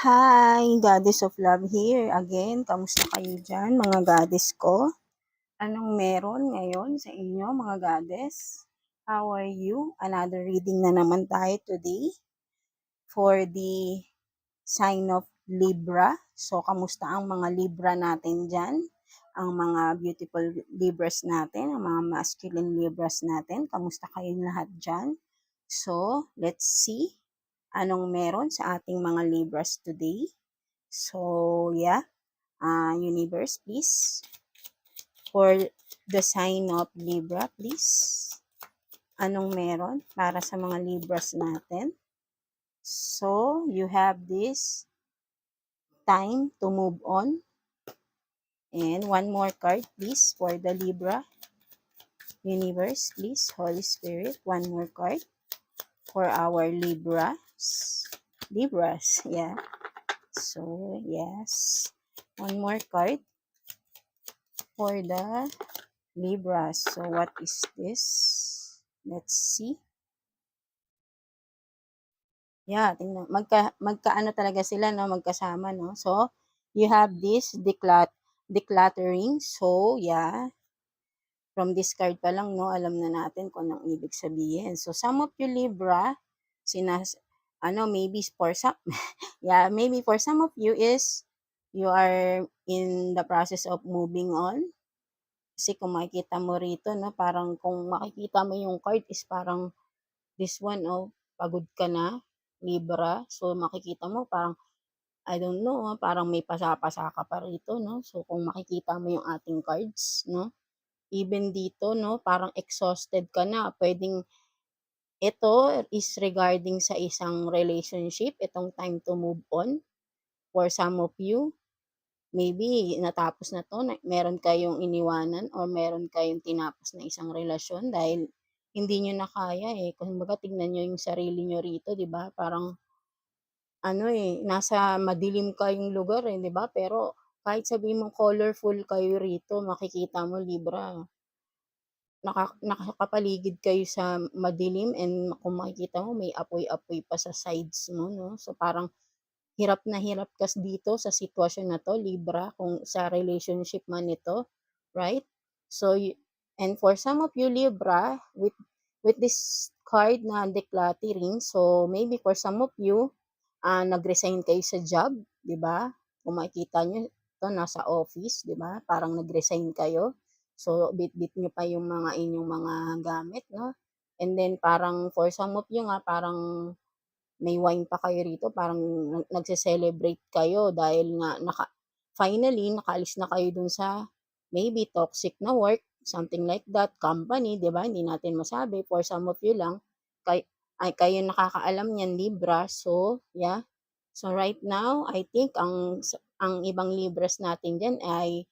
Hi, Goddess of Love here again. Kamusta kayo dyan, mga goddess ko? Anong meron ngayon sa inyo, mga goddess? How are you? Another reading na naman tayo today for the sign of Libra. So, kamusta ang mga Libra natin dyan? Ang mga beautiful Libras natin, ang mga masculine Libras natin. Kamusta kayong lahat dyan? So, let's see anong meron sa ating mga Libras today. So, yeah, universe, please, for the sign of Libra, please. Anong meron para sa mga Libras natin? So, you have this time to move on. And one more card, please, for the Libra. Universe, please, Holy Spirit, one more card for our Libras. Libras, yeah. So, yes. One more card for the Libra. So, what is this? Let's see. Yeah, tingnan. Magkaano talaga sila, no? Magkasama, no? So, you have this decluttering. So, yeah. From this card pa lang, no? Alam na natin kung anong ibig sabihin. So, some of you Libra, maybe for some, yeah, maybe for some of you is, you are in the process of moving on. Kasi kung makikita mo rito, no, parang kung makikita mo yung card is parang this one, oh, pagod ka na, Libra. So, makikita mo parang, I don't know, parang may pasa-pasa ka pa rito, no. So, kung makikita mo yung ating cards, no, even dito, no, parang exhausted ka na. Pwedeng ito is regarding sa isang relationship, itong time to move on. For some of you, maybe natapos na 'to, meron kayong iniwanan or meron kayong tinapos na isang relasyon dahil hindi niyo na kaya, eh. Kumbaga tignan niyo yung sarili niyo rito, 'di ba? Parang nasa madilim kayong lugar, eh, 'di ba? Pero kahit sabihin mong colorful kayo rito, makikita mo Libra, nakakapaligid kayo sa madilim and kung makikita mo may apoy-apoy pa sa sides mo, 'no? So, parang hirap na hirap ka dito sa sitwasyon na 'to, Libra, kung sa relationship man ito, right? So, and for some of you Libra, with this card na decluttering, so maybe for some of you, nag-resign kayo sa job, 'di ba? Kung makikita niyo, ito nasa office, 'di ba? Parang nag-resign kayo. So, bit-bit niyo pa yung mga inyong mga gamit, 'no? And then parang for some of you nga, parang may wine pa kayo rito, parang nagse-celebrate kayo dahil nga finally nakaalis na kayo dun sa maybe toxic na work, something like that, company, 'di ba? Hindi natin masabi, for some of you lang, kayo nakakaalam niyan, Libra. So, yeah. So, right now, I think ang ibang Libras natin diyan ay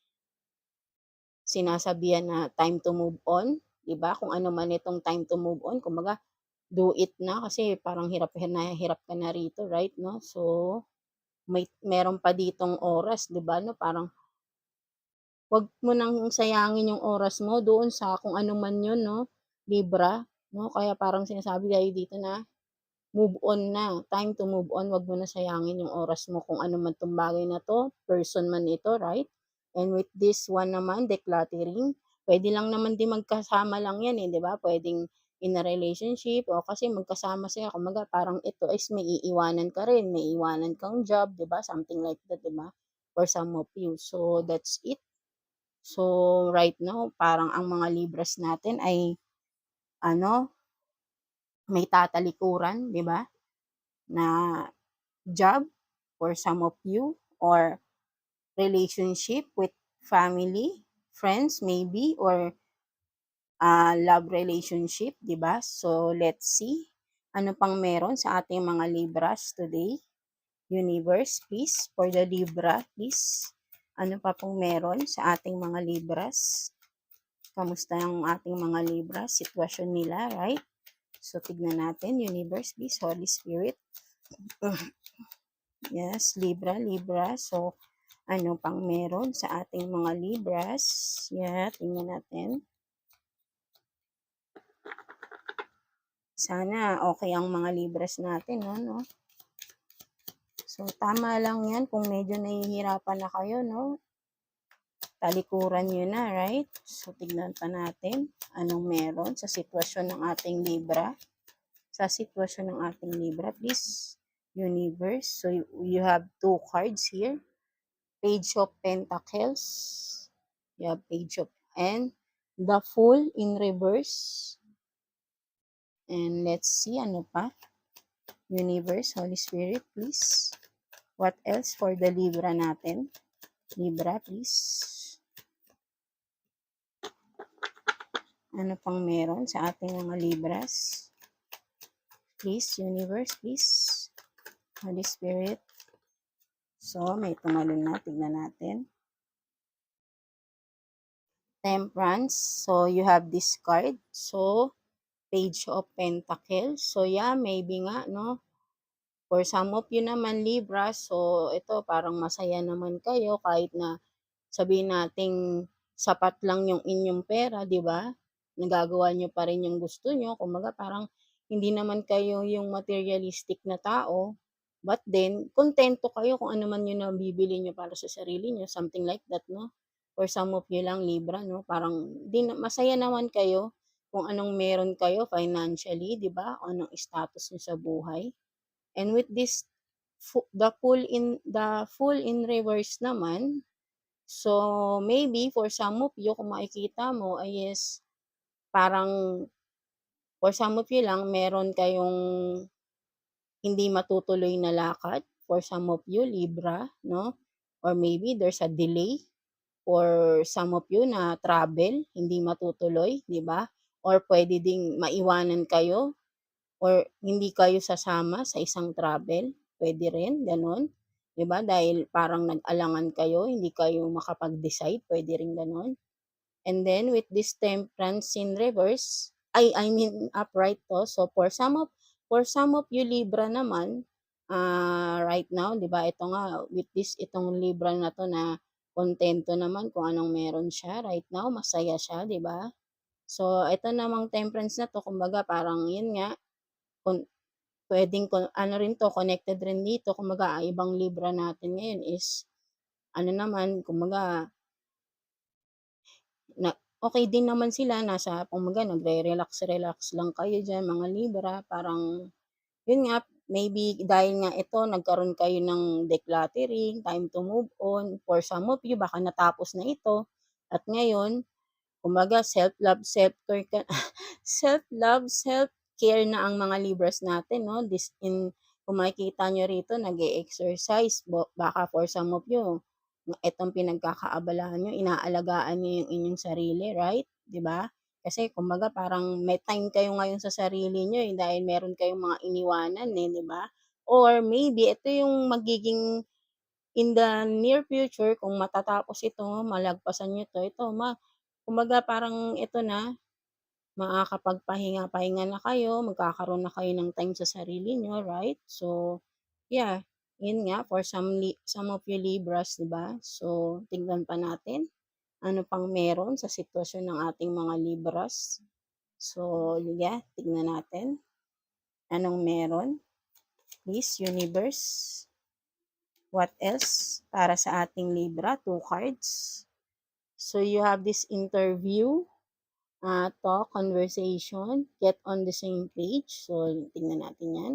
sinasabihan na time to move on, 'di ba? Kung ano man itong time to move on, kumbaga do it na kasi parang hirap na hirap ka na rito, right, 'no? So, meron pa ditong oras, 'di ba, 'no? Parang 'wag mo nang sayangin yung oras mo doon sa kung ano man yun, 'no, Libra, 'no? Kaya parang sinasabi tayo dito na move on na, time to move on, 'wag mo na sayangin yung oras mo kung ano man 'tong bagay na 'to, person man ito, right? And with this one naman, decluttering, puwede lang naman din magkasama lang 'yan, eh, 'di ba? Puwedeng in a relationship o kasi magkasama sila, kumbaga parang ito is may iiwanan ka rin, may iiwanan kang job, 'di ba? Something like that, 'di ba? For some of you. So, that's it. So, right now parang ang mga Libras natin ay ano, may tatalikuran, 'di ba, na job for some of you or relationship with family, friends maybe, or love relationship, 'di ba? So, let's see ano pang meron sa ating mga Libras today. Universe, please, for the Libra, please. Ano pa pong meron sa ating mga Libras? Kamusta ang ating mga Libras? Sitwasyon nila, right? So, tignan natin. Universe, please, Holy Spirit. Yes, Libra, Libra. So, ano pang meron sa ating mga Libras? Yeah, tingnan natin. Sana okay ang mga Libras natin, no? So, tama lang yan kung medyo nahihirapan na kayo, no? Talikuran nyo na, right? So, tignan pa natin anong meron sa sitwasyon ng ating Libra. Sa sitwasyon ng ating Libra, please, Universe. So, you have 2 cards here. Page of Pentacles. You have Page of, and the Fool in reverse. And let's see, ano pa? Universe, Holy Spirit, please. What else for the Libra natin? Libra, please. Ano pang meron sa ating mga Libras? Please, Universe, please. Holy Spirit. So, may tumalon na. Tignan natin. Temperance. So, you have this card. So, Page of Pentacles. So, yeah, maybe nga, no? For some of you naman, Libra, so ito, parang masaya naman kayo kahit na sabihin nating sapat lang yung inyong pera, di ba? Nagagawa nyo pa rin yung gusto nyo. Kumbaga, parang hindi naman kayo yung materialistic na tao. But then, kontento kayo kung ano man yung nabibili nyo para sa sarili nyo. Something like that, no? For some of you lang, Libra, no? Parang masaya naman kayo kung anong meron kayo financially, di ba? O anong status nyo sa buhay. And with this, the full in reverse naman, so maybe for some of you, kung makikita mo, ay yes, parang for some of you lang, meron kayong hindi matutuloy na lakad. For some of you, Libra, no? Or maybe there's a delay for some of you na travel, hindi matutuloy, di ba? Or pwede ding maiwanan kayo or hindi kayo sasama sa isang travel, pwede rin, gano'n. 'Di ba, dahil parang nag-alangan kayo, hindi kayo makapag-decide, pwede rin gano'n. And then with this Temperance in reverse, I mean upright 'to, so for some of you Libra naman, right now, 'di ba, ito nga with this itong Libra na 'to na kontento naman kung anong meron siya right now, masaya siya, 'di ba? So ito namang Temperance na 'to kumbaga parang 'yun nga, kun puwedeng ano rin 'to, connected rin dito kumbaga ang ibang Libra natin ngayon is ano naman, kumbaga na okey din naman sila, nasa kumbaga nagre-relax-relax lang kayo diyan mga Libra, parang yun nga, maybe dahil nga ito nagkaroon kayo ng decluttering, time to move on, for some of you baka natapos na ito at ngayon kumbaga self-love, self-care ka self-love, self-care na ang mga Libras natin 'no, kung makikita niyo rito nag-e-exercise, baka for some of you, itong pinagkakaabalahan niyo, inaalagaan niyo yung inyong sarili, right, 'di ba? Kasi kumbaga parang may time kayo ngayon sa sarili niyo, eh, dahil meron kayong mga iniwanan, eh, 'di ba? Or maybe ito yung magiging in the near future kung matatapos ito, malagpasan niyo 'to, kumbaga parang ito na, makakapagpahinga-pahinga na kayo, magkakaroon na kayo ng time sa sarili niyo, right? So, yeah, yun nga for some of you Libras, 'di ba? So, tignan pa natin, ano pang meron sa sitwasyon ng ating mga Libras. So, yeah, tignan natin, anong meron. Please, Universe, what else para sa ating Libra? 2 cards. So, you have this interview, talk, conversation, get on the same page. So, tingnan natin yan.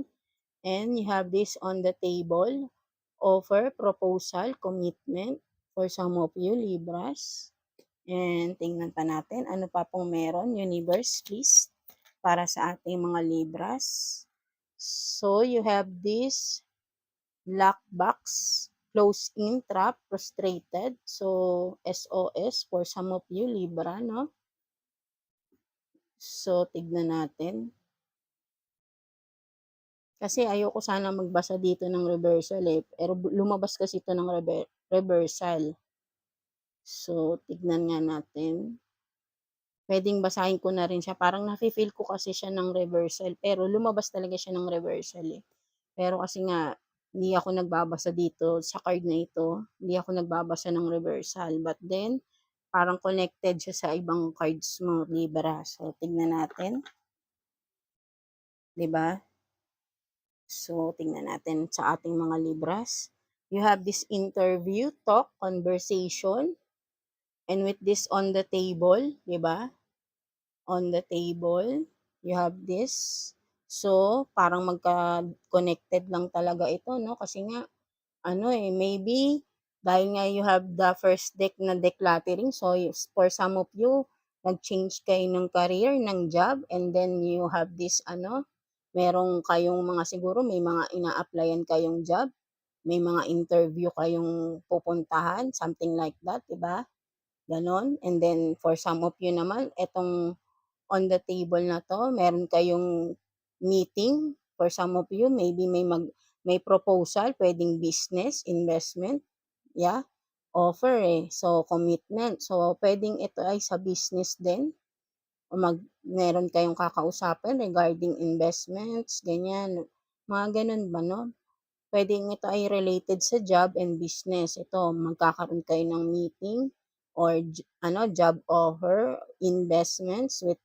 And you have this on the table, offer, proposal, commitment for some of you, Libras. And tingnan pa natin, ano pa pong meron, Universe, please, para sa ating mga Libras. So, you have this lockbox, close in, trap, frustrated. So, SOS for some of you, Libra, no? So, tignan natin. Kasi ayoko sana magbasa dito ng reversal, eh, pero lumabas kasi ito ng reversal. So, tignan nga natin. Puwedeng basahin ko na rin siya, parang nafi-feel ko kasi siya ng reversal, pero lumabas talaga siya ng reversal, eh. Pero kasi nga, hindi ako nagbabasa dito sa card na ito, hindi ako nagbabasa ng reversal. But then, parang connected siya sa ibang cards mo, Libra. So, tignan natin. 'Di ba? So, tingnan natin sa ating mga libras. You have this interview, talk, conversation, and with this on the table, di ba? On the table, you have this. So, parang magka-connected lang talaga ito, no? Kasi nga, maybe, dahil nga you have the first deck na decluttering, so for some of you, nag-change kayo ng career, ng job, and then you have this, merong kayong mga siguro, may mga ina-applyan kayong job, may mga interview kayong pupuntahan, something like that, diba? Ganon. And then, for some of you naman, etong on the table na to, meron kayong meeting. For some of you, maybe may proposal, pwedeng business, investment, yeah, offer So, commitment. So, pwedeng ito ay sa business din. O meron kayong kakausapin regarding investments, ganyan. Mga ganun ba, no? Pwedeng ito ay related sa job and business. Ito, magkakaroon kayo ng meeting or job offer, investments with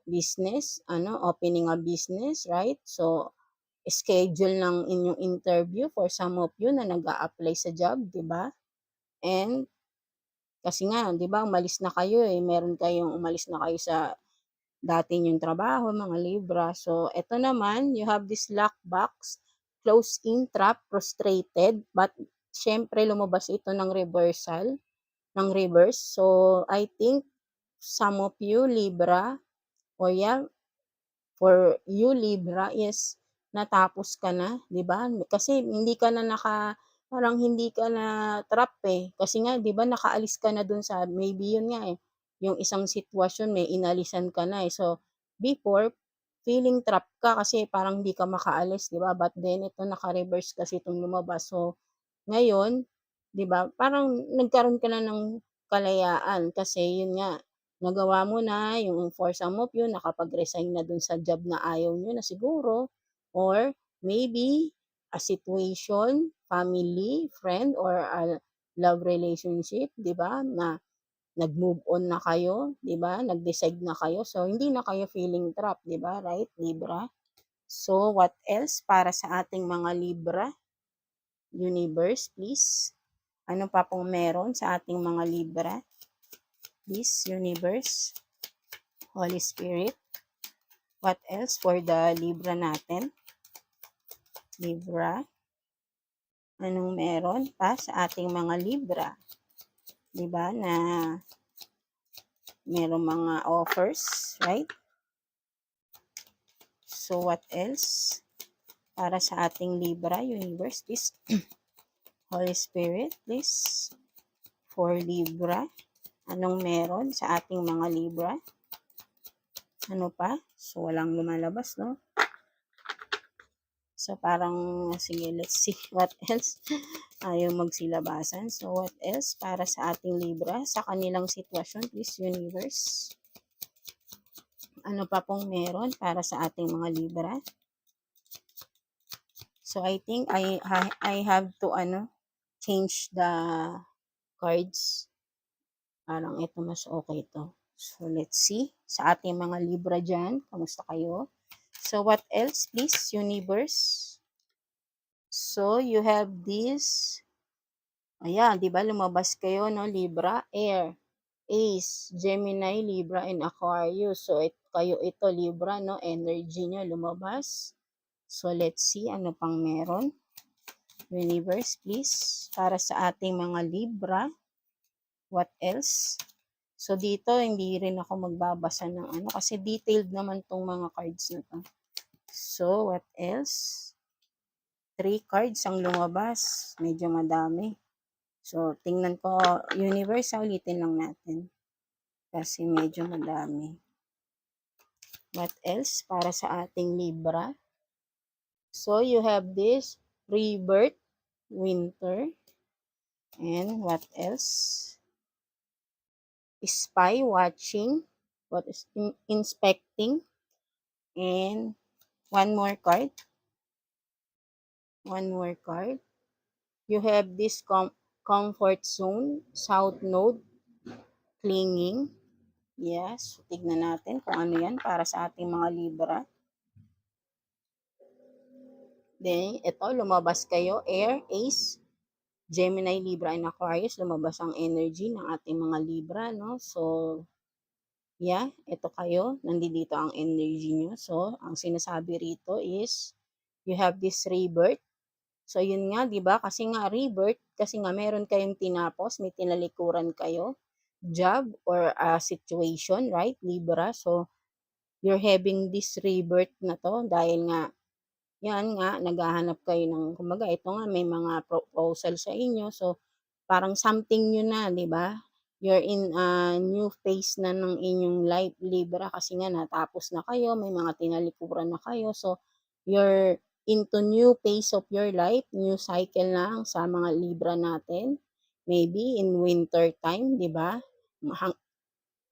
business, opening a business, right? So, schedule ng inyong interview for some of you na nag-a-apply sa job, 'di ba? And kasi nga, 'di ba, umalis na kayo umalis na kayo sa dati niyong trabaho, mga Libra. So, eto naman, you have this lock box, close in, trap, frustrated, but syempre lumabas ito ng reverse. So, I think some of you Libra, or yeah, for you Libra is natapos ka na, 'di ba? Kasi hindi ka na parang hindi ka na trap Kasi nga 'di ba nakaalis ka na dun sa maybe yun nga yung isang sitwasyon may inalisan ka na So before feeling trap ka kasi parang hindi ka makaalis, 'di ba? But then ito naka-reverse kasi itong lumabas. So ngayon, 'di ba, parang nagkaroon ka na ng kalayaan kasi yun nga, nagawa mo na yung for some of you nakapag-resign na dun sa job na ayaw niyo na siguro or maybe a situation, family, friend, or a love relationship, 'di ba, na nag-move on na kayo, 'di ba, nag-decide na kayo. So, hindi na kayo feeling trap, 'di ba, right, Libra? So, what else para sa ating mga Libra? Universe, please. Ano pa pong meron sa ating mga Libra? Please, Universe, Holy Spirit. What else for the Libra natin? Libra. Anong meron pa sa ating mga Libra? Diba na meron mga offers, right? So, what else para sa ating Libra, Universe, please? Holy Spirit, please. For Libra. Anong meron sa ating mga Libra? Ano pa? So, walang lumalabas, no? So, parang, sige, let's see what else. Ayaw magsilabasan. So, what else para sa ating Libra sa kanilang sitwasyon, please, Universe? Ano pa pong meron para sa ating mga Libra? So, I think I have to, change the cards. Parang ito mas okay to. So, let's see. Sa ating mga Libra dyan, kamusta kayo? So, what else, please, Universe? So, you have this. Ayan, di ba lumabas kayo, no? Libra, Air, Ace, Gemini, Libra, and Aquarius. So, kayo ito, Libra, no? Energy nyo lumabas. So, let's see ano pang meron. Universe, please. Para sa ating mga Libra. What else? So, dito, hindi rin ako magbabasa ng kasi detailed naman tong mga cards na to. So, what else? 3 cards ang lumabas. Medyo madami. So, tingnan ko, Universe, ulitin lang natin. Kasi medyo madami. What else para sa ating Libra? So, you have this rebirth, winter. And what else? Spy, watching. What is inspecting. And one more card. One more card. You have this comfort zone, south node, clinging. Yes, tignan natin kung ano yan para sa ating mga Libra. Then, ito, lumabas kayo, Air, Ace, Gemini, Libra, and Aquarius, lumabas ang energy ng ating mga Libra, no? So, yeah, ito kayo, nandito ang energy nyo. So, ang sinasabi rito is, you have this rebirth. So, yun nga, di ba? Kasi nga, rebirth, kasi nga, meron kayong tinapos, may tinalikuran kayo, job or situation, right, Libra? So, you're having this rebirth na to dahil nga, yan nga, naghahanap kayo ng, kumbaga, ito nga, may mga proposal sa inyo. So, parang something new na, di ba? You're in a new phase na ng inyong life, Libra, kasi nga natapos na kayo, may mga tinalikuran na kayo. So, you're into new phase of your life, new cycle na sa mga Libra natin. Maybe in winter time, di ba?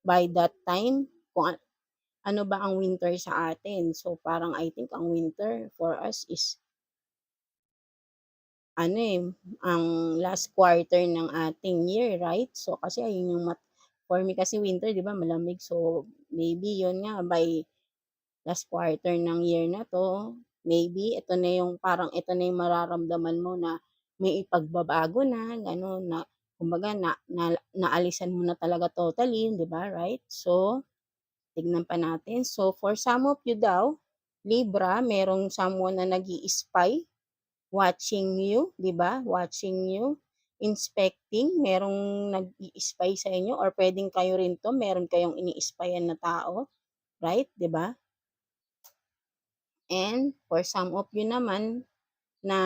By that time, kung ano ba ang winter sa atin? So, parang I think ang winter for us is ano ang last quarter ng ating year, right? So, kasi ayun yung for me kasi winter, di ba, malamig. So, maybe yun nga, by last quarter ng year na to, maybe ito na yung, parang ito na yung mararamdaman mo na may ipagbabago na, gano'n, na, kumbaga, naalisan mo na talaga totally, di ba, right? So, tignan pa natin. So, for some of you daw, Libra, merong someone na nag-i-spy, watching you, 'di ba? Watching you, inspecting, merong nag-i-spy sa inyo or puwedeng kayo rin 'to, meron kayong ini-spyan na tao, right, 'di ba? And for some of you naman na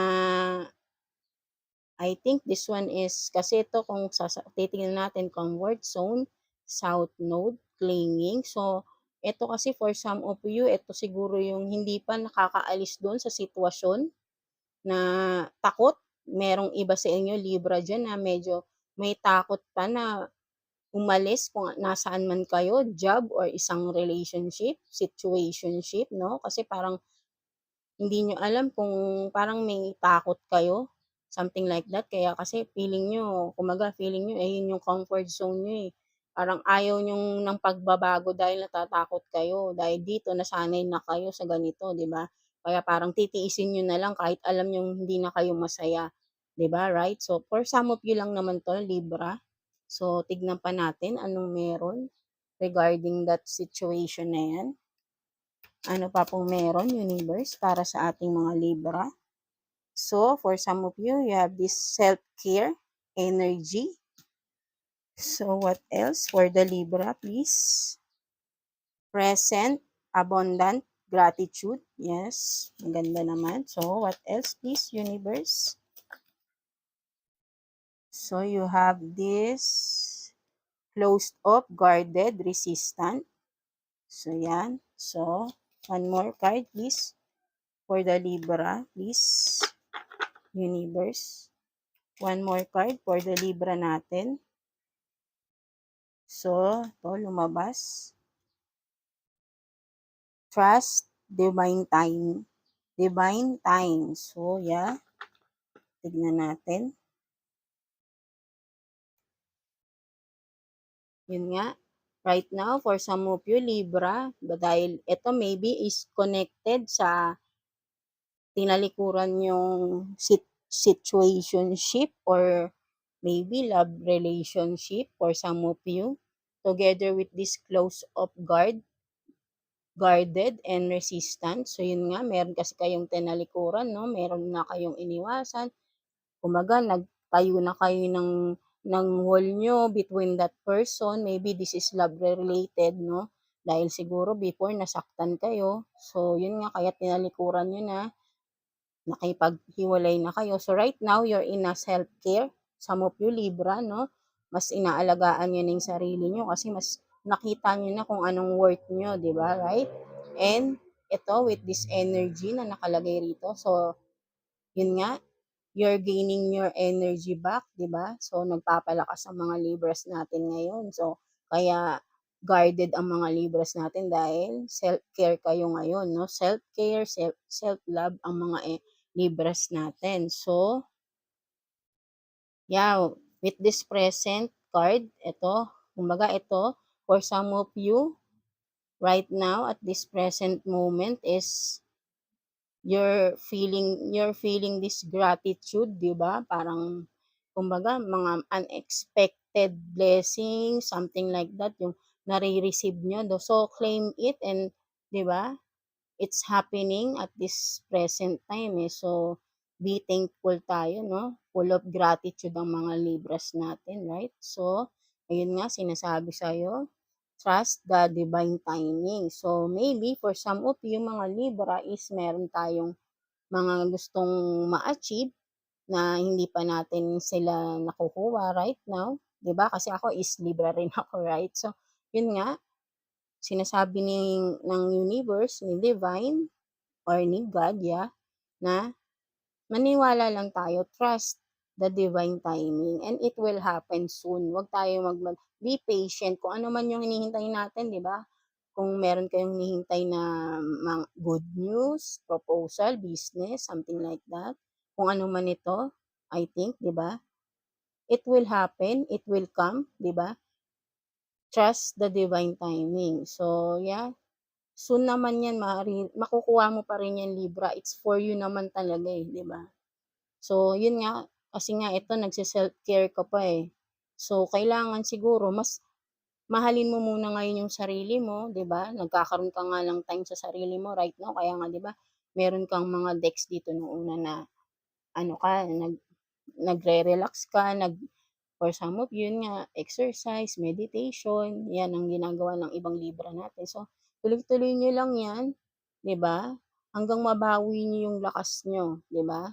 I think this one is kasi ito kung titingnan natin comfort zone, south node, clinging. So, ito kasi for some of you, ito siguro yung hindi pa nakakaalis do'n sa sitwasyon na takot. Merong iba sa inyo Libra diyan na medyo may takot pa na umalis kung nasaan man kayo, job or isang relationship, situationship, 'no? Kasi parang hindi niyo alam kung parang may takot kayo, something like that. Kaya kasi feeling niyo, kumbaga feeling niyo ayun yung comfort zone niyo, eh. Parang ayaw niyong ng pagbabago dahil natatakot kayo. Dahil dito nasanay na kayo sa ganito, 'di ba? Kaya parang titiisin niyo na lang kahit alam niyong hindi na kayo masaya, 'di ba, right? So, for some of you lang naman 'to, Libra. So, tignan pa natin anong meron regarding that situation na 'yan. Ano pa pong meron, universe, para sa ating mga Libra? So, for some of you, you have this self-care energy. So, what else for the Libra, please? Present, abundant, gratitude. Yes, maganda naman. So, what else, please, universe? So, you have this closed off, guarded, resistant. So, yan. So, one more card, please. For the Libra, please. Universe. One more card for the Libra natin. So, ito lumabas. Trust, divine time. Divine time. So, yeah. Tignan natin. Yun nga. Right now, for some of you, Libra, dahil ito maybe is connected sa tinalikuran yung situationship or maybe love relationship for some of you. Together with this close of guarded and resistant. So, yun nga, meron kasi kayong tinalikuran, no? Meron na kayong iniwasan. Kumbaga, nagtayo na kayo ng wall nyo between that person. Maybe this is love related, no? Dahil siguro before nasaktan kayo. So, yun nga, kaya tinalikuran nyo na, nakipaghiwalay na kayo. So, right now, you're in a self-care. Some of you, Libra, no? Mas inaalagaan nyo na yung sarili nyo kasi mas nakita nyo na kung anong worth nyo, di ba? Right? And ito, with this energy na nakalagay rito. So, yun nga, you're gaining your energy back, di ba? So, nagpapalakas ang mga Libras natin ngayon. So, kaya guarded ang mga Libras natin dahil self-care kayo ngayon, no? Self-care, self-love ang mga Libras natin. So, yeah, with this present card, ito, kumbaga ito, for some of you, right now, at this present moment is you're feeling this gratitude, 'di ba? Parang kumbaga mga unexpected blessings, something like that, yung nare-receive niyo so claim it and 'di ba? It's happening at this present time, eh. So, be thankful tayo 'no, full of gratitude ang mga Libras natin, right? So, ayun nga sinasabi sa'yo, trust the divine timing. So, maybe for some of you mga Libra is meron tayong mga gustong ma-achieve na hindi pa natin sila nakukuha right now, 'di ba? Kasi ako is Libra rin ako, right? So, yun nga, sinasabi ng universe, ni divine or ni God, yeah, na maniwala lang tayo, trust the divine timing and it will happen soon. Huwag tayo be patient kung ano man yung hinihintay natin, 'di ba? Kung meron kayong hinihintay na mga good news, proposal, business, something like that, kung ano man ito, I think, 'di ba? It will happen, it will come, 'di ba? Trust the divine timing. So, yeah, soon naman 'yan makukuha mo pa rin 'yan Libra, it's for you naman talaga, eh, 'di ba? So, yun nga, kasi nga ito nagse-self-care ka pa, eh. So, kailangan siguro mas mahalin mo muna ngayon yung sarili mo, 'di ba? Nagkakaroon ka nga ng time sa sarili mo right now kaya nga 'di ba, meron kang mga decks dito nung una na ano ka, nagre-relax ka, for some of you, yun nga, exercise, meditation, 'yan ang ginagawa ng ibang Libra natin. So, tuloy-tuloy niyo lang 'yan, 'di ba? Hanggang mabawi niyo yung lakas niyo, 'di ba?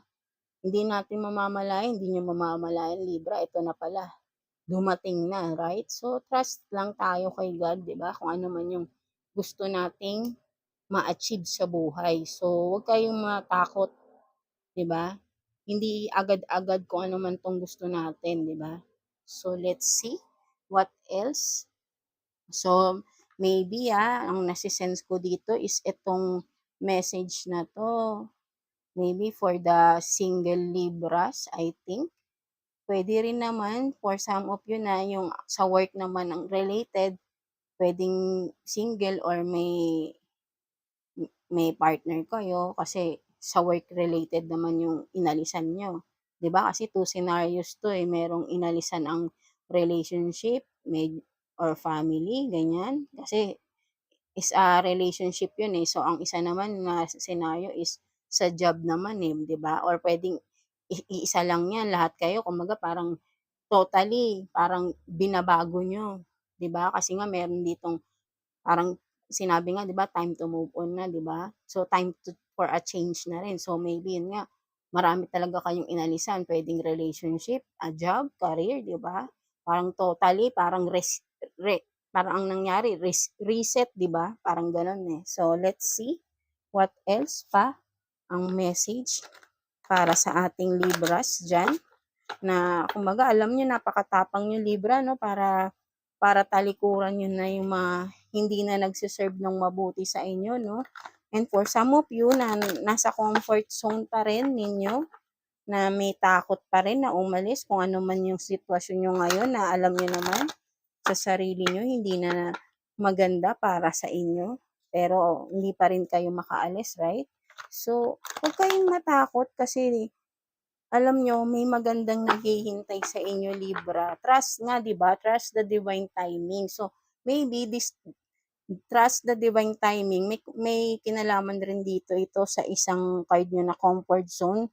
Hindi natin mamamalayan, hindi niyo mamamalayan Libra, ito na pala, dumating na, right? So, trust lang tayo kay God, 'di ba? Kung ano man yung gusto nating ma-achieve sa buhay. So, huwag kayong matakot, 'di ba? Hindi agad-agad kung ano man 'tong gusto natin, 'di ba? So, let's see what else. So, maybe, ang nase-sense ko dito is itong message na 'to, maybe for the single Libras, I think. Puwede rin naman for some of you na yung sa work naman ang related, puwedeng single or may partner kayo kasi sa work related naman yung inalisan niyo, 'di ba? Kasi 2 scenarios 'to, eh, merong inalisan ang relationship, or family, ganyan. Kasi is a relationship yun, eh. So, ang isa naman na scenario is sa job naman, eh, 'di ba? Or puwedeng iisa lang 'yan, lahat kayo kumbaga parang totally, parang binabago niyo, 'di ba? Kasi nga meron ditong parang sinabi nga 'di ba, time to move on na, 'di ba? So, time for a change na rin. So, maybe yun nga, marami talaga kayong inalisan, puwedeng relationship, a job, career, 'di ba? Parang totally, parang parang ang nangyari reset, 'di ba? Parang gano'n, eh. So, let's see what else pa ang message para sa ating Libras diyan. Na kumbaga alam niyo napakatapang niyo Libra 'no, para talikuran niyo na yung mga hindi na nagse-serve ng mabuti sa inyo 'no. And for some of you na nasa comfort zone pa rin ninyo, na may takot pa rin na umalis kung ano man yung sitwasyon niyo ngayon na alam niyo naman sa sarili niyo hindi na maganda para sa inyo, pero hindi pa rin kayo makaalis, right? So, huwag kayong matakot kasi alam niyo may magandang naghihintay sa inyo Libra. Trust nga 'di ba, trust the divine timing. So, maybe this trust the divine timing may kinalaman rin dito ito sa isang card niyo na comfort zone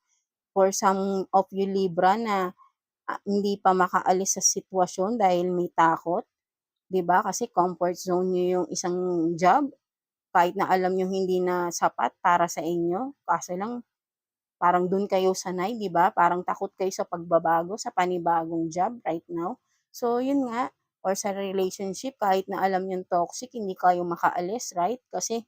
for some of you Libra na, hindi pa makaalis sa sitwasyon dahil may takot, 'di ba? Kasi comfort zone niyo yung isang job, kahit na alam niyo hindi na sapat para sa inyo, kaso lang parang dun kayo sanay, 'di ba? Parang takot kayo sa pagbabago, sa panibagong job right now. So, yun nga, or sa relationship kahit na alam niyong toxic, hindi kayo makaalis, right? Kasi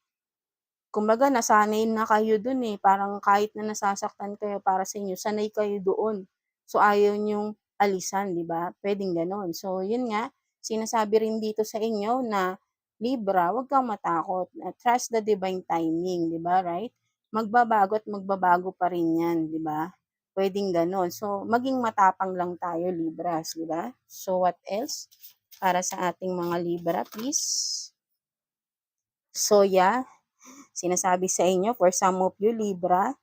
kumbaga nasanay na kayo dun, eh, parang kahit na nasasaktan kayo para sa inyo, sanay kayo doon. So, ayaw niyong alisan, 'di ba? Puwedeng gano'n. So, yun nga, sinasabi rin dito sa inyo na Libra, huwag kang matakot, trust the divine timing, 'di ba, right? Magbabago at magbabago pa rin 'yan, 'di ba? Puwedeng gano'n. So, maging matapang lang tayo Libras, 'di ba? So, what else para sa ating mga Libra, please? So, yeah. sinasabi sa inyo, for some of you, Libra,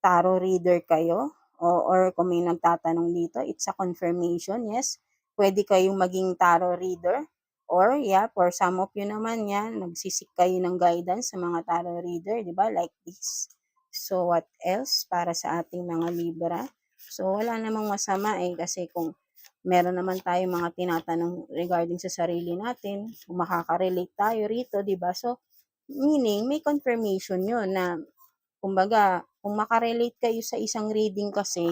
tarot reader kayo, or kung may nagtatanong dito, it's a confirmation, yes. Pwede kayong maging tarot reader, or yeah, for some of you naman yan, nagsisik kayo ng guidance sa mga tarot reader, di ba? Like this. So, what else para sa ating mga Libra? So, wala namang masama kasi kung meron naman tayong mga tinatanong regarding sa sarili natin, kung makaka-relate tayo rito, di ba? So, meaning, may confirmation yun na, kumbaga, kung makarelate kayo sa isang reading kasi,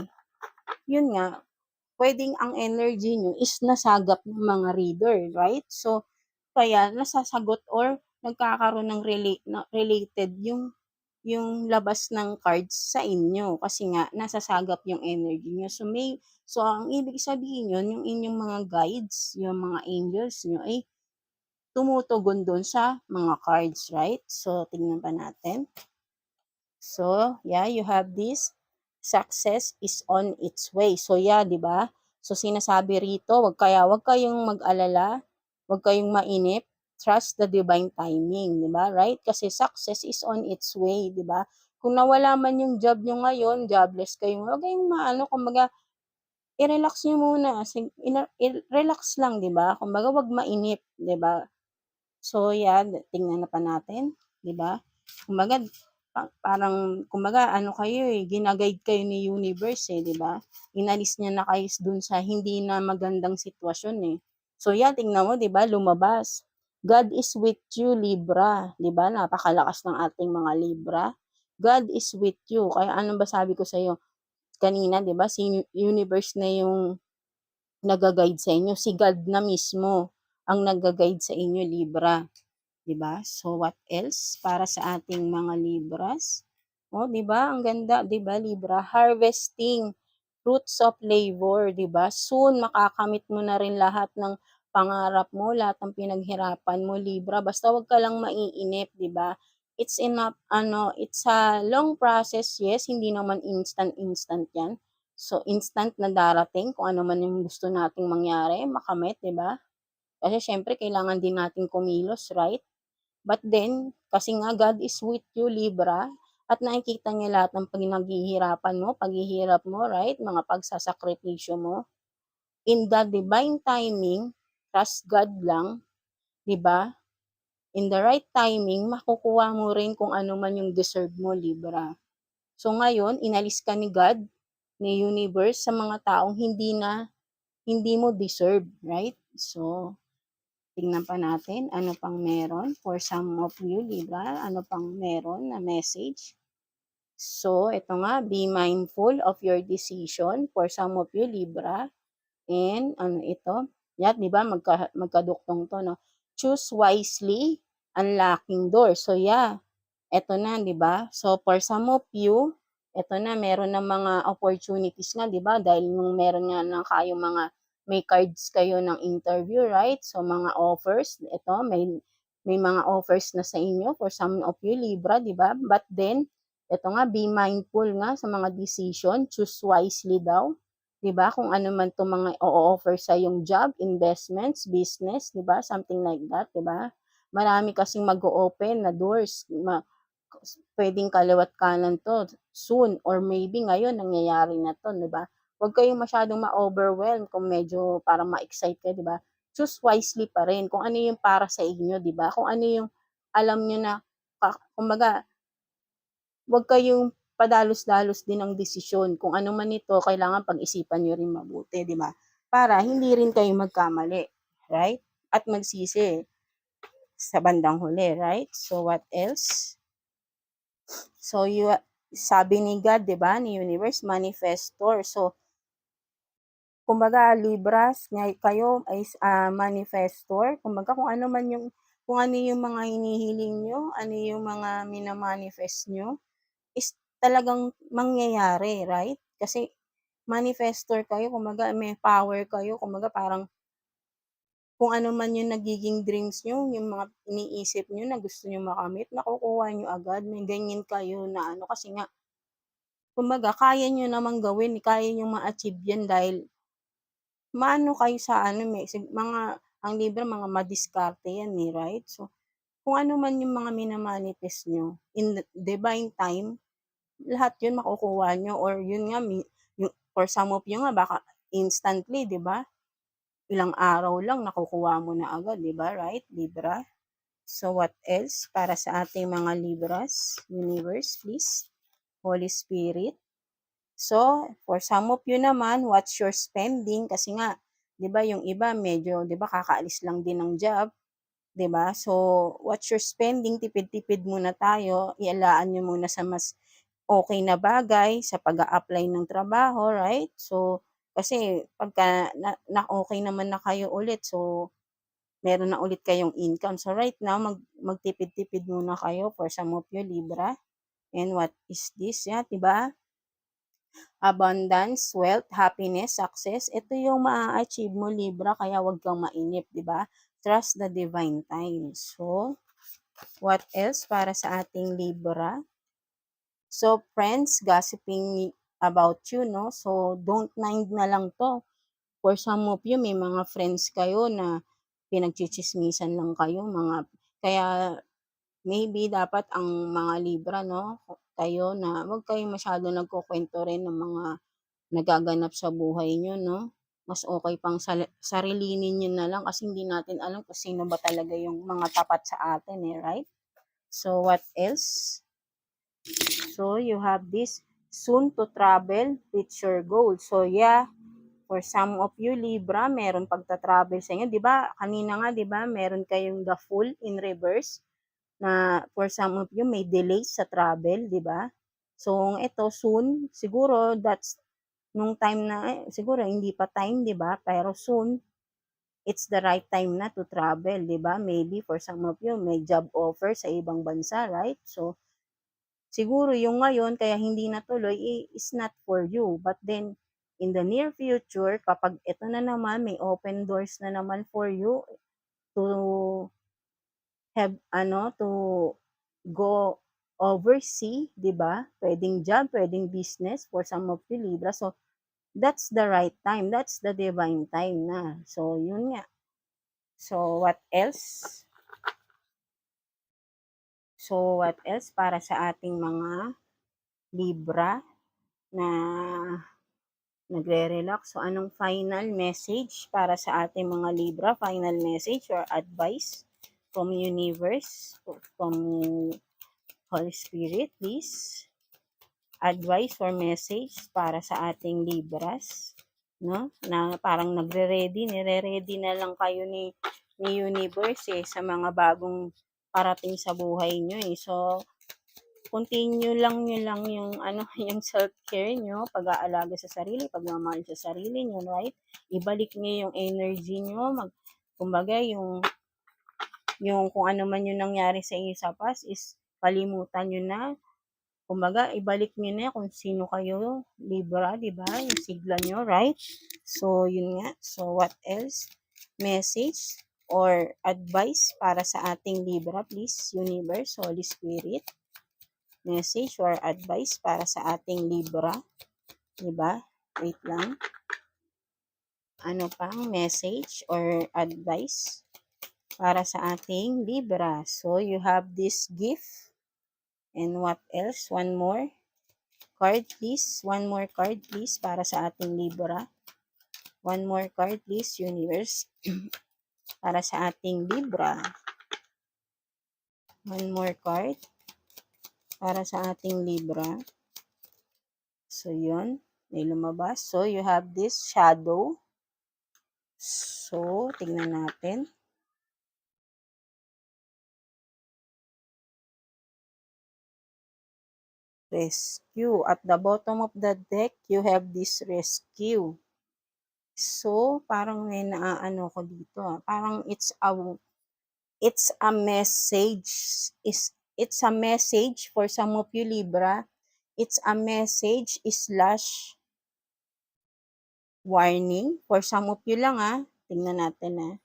yun nga, pwedeng ang energy nyo is nasagap ng mga reader, right? So, kaya nasasagot or nagkakaroon ng related yung labas ng cards sa inyo kasi nga nasasagap yung energy nyo. So ang ibig sabihin yun, yung inyong mga guides, yung mga angels nyo ay tumutugon doon sa mga cards, right? So tingnan pa natin. So, yeah, you have this. Success is on its way. So, yeah, di ba? So, sinasabi rito, wag kayong mag-alala, wag kayong mainip, trust the divine timing, di ba? Right? Kasi success is on its way, di ba? Kung nawala man yung job nyo ngayon, jobless kayo, wag kayong kumbaga, i-relax nyo muna. Relax lang, di ba? Kumbaga, wag mainip, di ba? So, yeah, tingnan na pa natin, di ba? Kumbaga, parang, kumbaga, kayo ginaguide kayo ni universe di ba? Inalis niya na kayo dun sa hindi na magandang sitwasyon So, yeah, tingnan mo, di ba? Lumabas. God is with you, Libra. Di ba? Napakalakas ng ating mga Libra. God is with you. Kaya ano ba sabi ko sa iyo kanina, di ba? Si universe na yung nag-guide sa inyo. Si God na mismo ang nag-guide sa inyo, Libra. 'Di ba? So what else para sa ating mga Libras? 'Di ba? Ang ganda, 'di ba, Libra? Harvesting fruits of labor, 'di ba? Soon makakamit mo na rin lahat ng pangarap mo, lahat ng pinaghirapan mo, Libra. Basta 'wag ka lang maiinip, 'di ba? It's a long process, yes, hindi naman instant 'yan. So instant na darating kung ano man yung gusto nating mangyari, makamit, 'di ba? Kasi syempre kailangan din nating kumilos, right? But then, kasi nga God is with you, Libra, at nakikita niya lahat ng pinaghihirapan mo, paghihirap mo, right? Mga pagsasakripisyo mo. In the divine timing, trust God lang, di ba? In the right timing, makukuha mo rin kung ano man yung deserve mo, Libra. So ngayon, inalis ka ni God, ni universe, sa mga taong hindi mo deserve, right? So, tingnan pa natin ano pang meron for some of you, Libra. Ano pang meron na message? So, ito nga, be mindful of your decision for some of you, Libra. And ano ito? Yan, di ba? Magkaduktong to, no? Choose wisely, unlocking doors. So, yeah, eto na, di ba? So, for some of you, eto na, meron ng mga opportunities nga, di ba? Dahil nung meron nga na kayo may cards kayo ng interview, right? So, mga offers, eto, may mga offers na sa inyo for some of you, Libra, di ba? But then, eto nga, be mindful nga sa mga decision, choose wisely daw. 'Di ba? Kung ano man 'tong mga o-offer sa yung job, investments, business, 'di ba? Something like that, 'di ba? Marami kasing mag-o-open na doors, pwedeng kaliwat kanan to soon or maybe ngayon nangyayari na to, 'di ba? Huwag kayong masyadong ma-overwhelm kung medyo parang ma-excite kayo, 'di ba? Choose wisely pa rin kung ano yung para sa inyo, 'di ba? Kung ano yung alam niyo na kumbaga, huwag kayong padalos-dalos din ng desisyon. Kung ano man ito, kailangan pag-isipan niyo rin mabuti, 'di ba? Para hindi rin kayo magkamali, right? At magsisi sa bandang huli, right? So what else? So sabi ni God, 'di ba, ni universe, manifestor. So kumbaga Libras, kayo ay manifestor. Kumbaga kung ano yung mga hinihiling nyo, ano yung mga minamanifest nyo, is talagang mangyayari, right? Kasi manifestor kayo, kumbaga may power kayo, kumbaga parang kung ano man yung nagiging dreams nyo, yung mga iniisip nyo na gusto nyo makamit, nakukuha nyo agad. May ganyan kayo na kasi nga, kumbaga kaya nyo namang gawin, kaya nyo ma-achieve yan dahil maano kayo sa mga ang Libra, mga madiskarte yan right? So, kung ano man yung mga mina-manifest niyo in the divine time, lahat yun makukuha niyo or yun nga yung for some of you nga baka instantly, 'di ba? Ilang araw lang nakukuha mo na agad, 'di ba, right, Libra? So what else para sa ating mga Libras? Universe, please. Holy Spirit. So, for some of you naman, what's your spending? Kasi nga, 'di ba, yung iba medyo, 'di ba, kakaalis lang din ng job, 'di ba? So, what's your spending? Tipid-tipid muna tayo. Ialaan niyo muna sa mas okay na bagay sa pag-a-apply ng trabaho, right? So, kasi pagka na okay naman na kayo ulit, so meron na ulit kayong income. So, right now magtipid-tipid muna kayo for some of you, Libra. And what is this? Yeah, 'di ba? Abundance, wealth, happiness, success. Ito yung maa-achieve mo, Libra, kaya wag kang mainip, 'di ba? Trust the divine time. So, what else para sa ating Libra? So, friends gossiping about you, no? So, don't mind na lang 'to. For some of you, may mga friends kayo na pinagtsitsismisan lang kayo, kaya maybe dapat ang mga Libra, 'no, kayo na wag kayong masyadong nagkukuwento rin ng mga nagaganap sa buhay niyo, 'no? Mas okey pang sarilinin niyo na lang kasi hindi natin alam kung sino ba talaga yung mga tapat sa atin, eh, right? So, what else? So, you have this, soon to travel, reach your goal. So, yeah, for some of you, Libra, meron pagta-travel sa inyo. 'Di ba, kanina nga, 'di ba, meron kayong the Fool in reverse na for some of you may delays sa travel, 'di ba? So, ito soon, siguro that's nung time na siguro hindi pa time, 'di ba? Pero soon, it's the right time na to travel, 'di ba? Maybe for some of you may job offer sa ibang bansa, right? So, siguro yung ngayon kaya hindi natuloy is not for you. But then, in the near future, kapag ito na naman, may open doors na naman for you to have, to go oversea, di ba? Pwedeng job, pwedeng business for some of you, Libra. So, that's the right time. That's the divine time na. So, yun nga. So, what else? So, what else para sa ating mga Libra na nagre-relax? So, anong final message para sa ating mga Libra? Final message or advice from universe, from Holy Spirit, please. Advice or message para sa ating Libras, no? Na parang nire-ready na lang kayo ni universe, eh, sa mga bagong parating sa buhay niyo, eh. So, continue lang niyo lang yung yung self-care niyo, pag-aalaga sa sarili, pagmamahal sa sarili niyo, right? Ibalik niyo yung energy niyo, kumbaga yung kung ano man yung nangyari sa inyo sa past is kalimutan niyo na. Kumbaga, ibalik niyo na kung sino kayo, Libra, di ba? Yung sigla niyo, right? So, yun nga. So, what else? Message or advice para sa ating Libra, please, Universe, Holy Spirit. Message or advice para sa ating Libra. Di ba? Wait lang. Ano pang message or advice para sa ating Libra? So, you have this gift. And what else? One more card, please. One more card, please, para sa ating Libra. One more card, please, Universe, para sa ating Libra. One more card para sa ating Libra. So, yun. May lumabas. So, you have this shadow. So, tingnan natin. Rescue. At the bottom of the deck, you have this rescue. So, parang may naaano ko dito. Parang it's a message. It's a message for some of you, Libra. It's a message slash warning. For some of you lang, tingnan natin,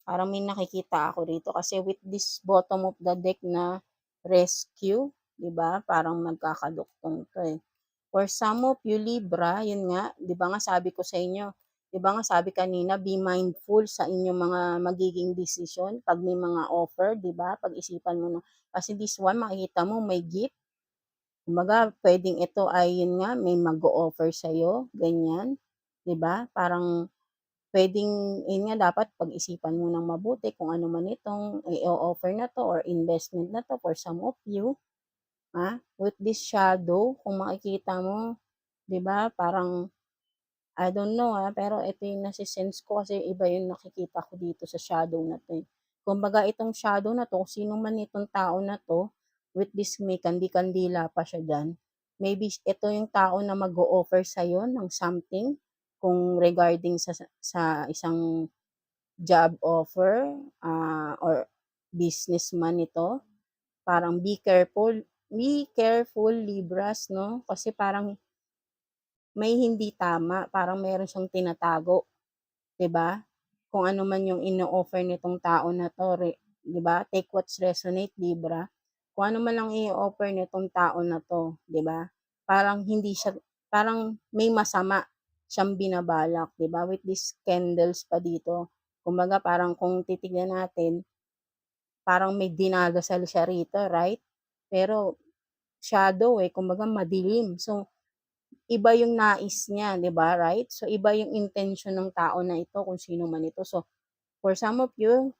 parang may nakikita ako rito kasi with this bottom of the deck na rescue, 'di ba? Parang magkakaduktong 'to, eh. For some of you, Libra, yun nga, 'di ba nga sabi ko sa inyo, 'Di ba nga sabi kanina, be mindful sa inyong mga magiging desisyon 'pag may mga offer, 'di ba? Pag-isipan mo na kasi this one makikita mo may gift, kumbaga puwedeng ito ay yun nga may mag-o-offer sa'yo, ganyan, 'di ba? Parang puwedeng yun nga dapat pag-isipan mo ng mabuti kung ano man itong i-o-offer na 'to or investment na 'to for some of you, with this shadow kung makikita mo, 'di ba, parang I don't know, pero ito yung nase-sense ko kasi iba yung nakikita ko dito sa shadow na 'to, eh. Kumbaga itong shadow na 'to, kung sino man itong tao na 'to, with this may kandi-kandila pa siya diyan, maybe ito yung tao na mag-o-offer sa'yo ng something kung regarding sa isang job offer, or business man ito. Parang be careful Libras 'no, kasi parang may hindi tama, parang meron siyang tinatago, 'di ba? Kung ano man yung ino-offer nitong tao na 'to 'di ba, take what's resonate Libra. Kung ano man ang i-o-offer nitong tao na 'to, 'di ba, parang hindi siya parang may masama siyang binabalak, 'di ba, with these candles pa dito. Kumbaga parang kung titignan natin, parang may dinadasal siya rito, right? Pero shadow, kumbaga madilim. So, iba yung nais niya, 'di ba, right? So, iba yung intention ng tao na ito kung sino man ito. So, for some of you,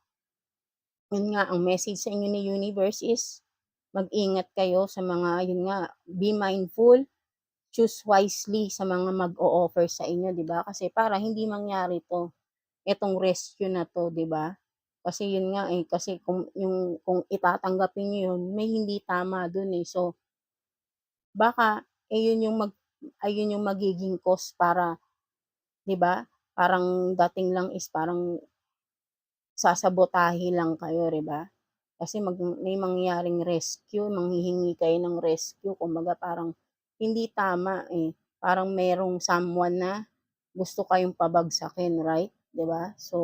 yun nga ang message sa inyo ni universe is mag-ingat kayo sa mga yun nga, be mindful, choose wisely sa mga mag-o-offer sa inyo, 'di ba? Kasi para hindi mangyari 'to, itong rescue na 'to, 'di ba? Kasi yun nga, kasi kung itatanggapin niyo yun, may hindi tama dun, So, baka ayun yung magiging cause para 'di ba, parang dating lang is parang sasabotahe lang kayo, 'di ba? Kasi may mangyaring rescue, manghihingi kayo ng rescue, kumbaga parang hindi tama, Parang merong someone na gusto kayong pabagsakin, right, 'di ba? So,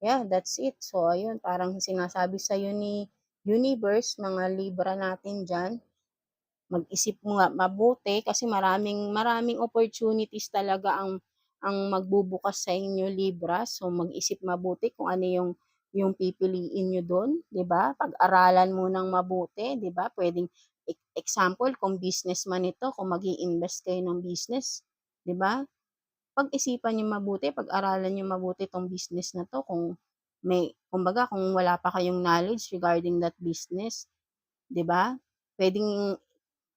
yeah, that's it. So, ayun, parang sinasabi sa'yo ni universe, mga Libra natin diyan, mag-isip nga mabuti kasi maraming maraming opportunities talaga ang magbubukas sa inyo Libra. So, mag-isip mabuti kung ano yung pipiliin niyo dun, 'di ba? Pag-aralan mo ng mabuti, 'di ba? Puwedeng example kung business man ito, kung mag-i-invest kayo ng business, 'di ba? Pag-isipan niyo mabuti, pag-aralan niyo mabuti 'tong business na 'to kung kumbaga kung wala pa kayong knowledge regarding that business, 'di ba? Puwedeng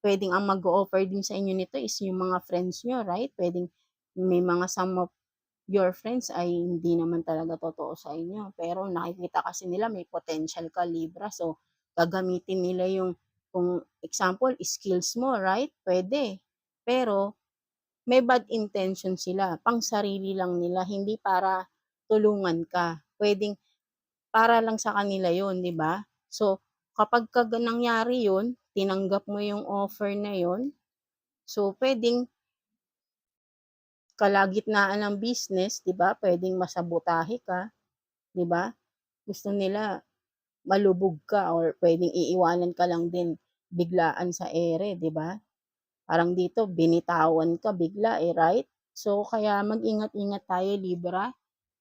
Puwedeng ang mag-o-offer din sa inyo nito is yung mga friends niyo, right? Puwedeng may mga some of your friends ay hindi naman talaga totoo sa inyo, pero nakikita kasi nila may potential ka Libra, so gagamitin nila yung kung example skills mo, right? Puwede, pero may bad intention sila, pang-sarili lang nila, hindi para tulungan ka. Puwedeng para lang sa kanila yun, 'di ba? So, kapagka nangyari yun, tinanggap mo yung offer na yun, so puwedeng kalagitnaan ng business, 'di ba, puwedeng masabotahe ka, 'di ba? Gusto nila malubog ka or puwedeng iiwanan ka lang din biglaan sa ere, 'di ba? Parang dito binitawan ka bigla, right? So, kaya mag-ingat-ingat tayo Libra.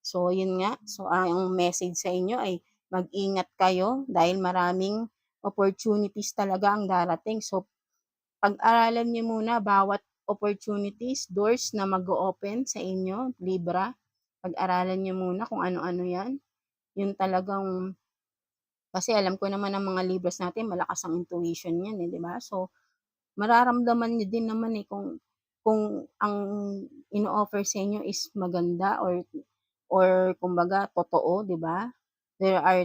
So, yun nga. So, ang message sa inyo ay mag-ingat kayo dahil maraming opportunities talaga ang darating. So, pag-aralan niyo muna bawat opportunities, doors na mag-o-open sa inyo, Libra. Pag-aralan niyo muna kung ano-ano 'yan. Yun talagang kasi alam ko naman ang mga Libras natin malakas ang intuition niyan, 'di ba? So, mararamdaman niyo din naman, kung ang ino-offer sa inyo is maganda or kumbaga totoo, 'di ba? There are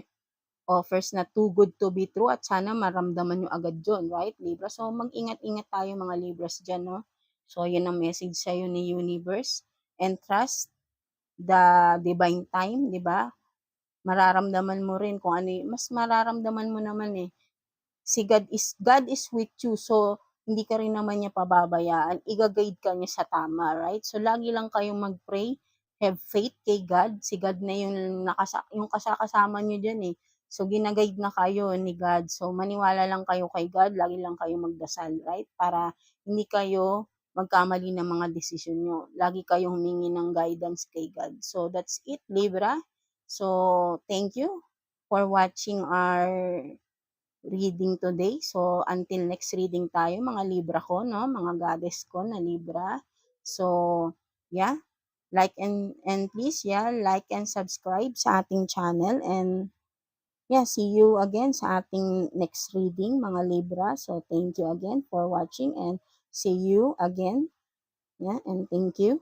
offers na too good to be true at sana maramdaman niyo agad 'yun, right, Libra? So, mag-ingat-ingat tayo mga Libras diyan 'no. So, 'yun ang message sa'yo ni universe and trust the divine time, 'di ba? Mararamdaman mo rin kung ano mas mararamdaman mo naman, si God is with you, so hindi ka rin naman niya pababayaan, iga-guide ka niya sa tama, right? So, lagi lang kayong mag-pray, have faith kay God, si God na yung yung kasama niyo diyan, So, gina-guide na kayo ni God, so maniwala lang kayo kay God, lagi lang kayong magdasal, right? Para hindi kayo magkamali ng mga desisyon niyo. Lagi kayong humingi ng guidance kay God. So, that's it, Libra. So, thank you for watching our reading today. So, until next reading tayo, mga Libra ko, no? Mga goddess ko na Libra. So, yeah. Please, yeah, like and subscribe sa ating channel. And, yeah, see you again sa ating next reading, mga Libra. So, thank you again for watching and see you again. Yeah, and thank you.